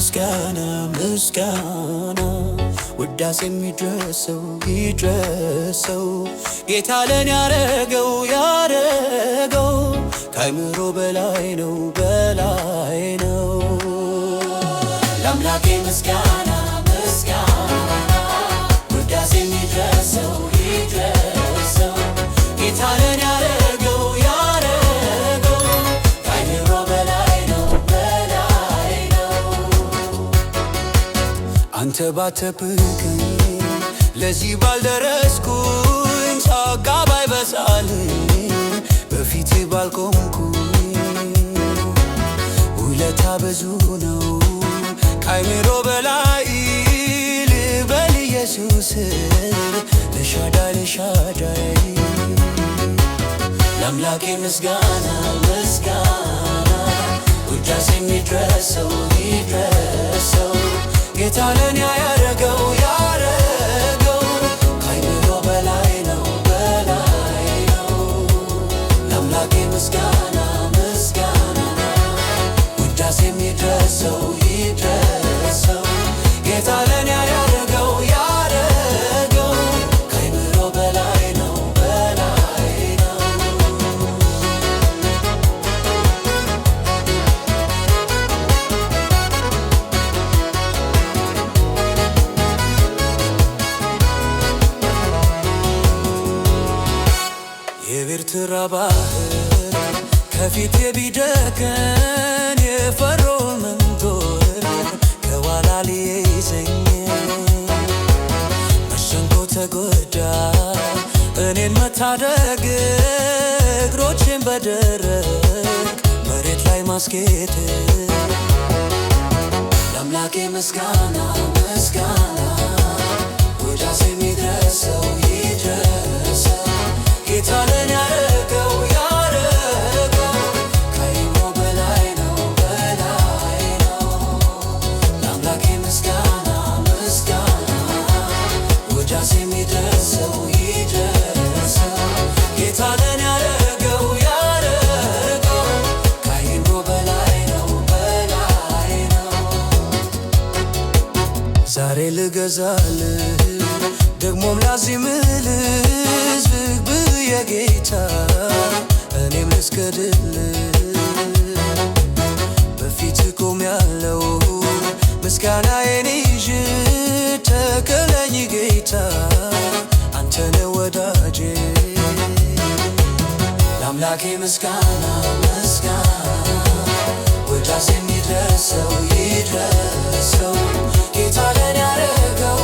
ምስጋና ምስጋና ውዳሴ የሚድረሰው ይድረሰው ጌታ ለኔ ያረገው ከአእምሮ በላይ ነው ለአምላኬ ምስጋና ምስጋና ውዳሴ የሚድረሰው ይድረሰው ጌታ ለኔ ያረገው ከአእምሮ በላይ ነው አንተ ባትጠብቀኝ ለዚህ ባልደረስኩኝ ጸጋ ባይበዛልኝ በፊት ባልቆምኩኝ ውለታ ብዙ ነው ከአእምሮ በላይ ልበል ኢየሱስ ለሻዳይ ለአምላኬ ምስጋና ምስጋና ውዳሴ የሚድረሰው ይድረሰው ጌታ ለኔ ያረገው ከአእምሮ በላይ ነው ለአምላኬ ምስጋና ምስጋና ውዳሴ የሚድረሰው ይድረሰው ጌታ ለኔ ያረገው ከአእምሮ በላይ ነው የኤርትራ ባህር ከፊቴ ቢደከን የፈርዖን መንጦር ከኋላ ሊይዘኝ መሸንቆ ተጎዳ እኔን መታደግ እግሮቼን በደረቅ መሬት ላይ ማስጌጥ ለአምላኬ ምስጋና ምስጋና ውዳሴ የሚድረሰው ይድረሰው ጌታ ለኔ ያረገው ከአእምሮ በላይ ነው ለአምላኬ ምስጋና ምስጋና ውዳሴ የሚድረሰው ይድረሰው ጌታ ለኔ ያረገው ከአእምሮ በላይ ነው ዛሬ ልገዛልህ ደግሞም ላዚምልህ ዝግ ብዬ ጌታ እኔም ልስገድልህ በፊት ቆሜያለሁ ምስጋናዬን ይዤ ተከለኝ ጌታ አንተነ ወዳጄ ለአምላኬ ምስጋና ምስጋና ውዳሴ የሚድረሰው ይድረሰው ጌታ ለኔ ያረገው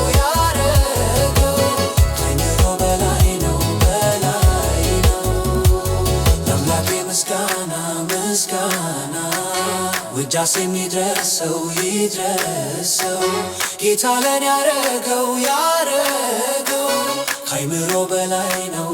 ከአእምሮ በላይ ነው ለአምላኬ ምስጋና ምስጋና ውዳሴ የሚድረሰው ይድረሰው ጌታ ለኔ ያረገው ከአእምሮ በላይ ነው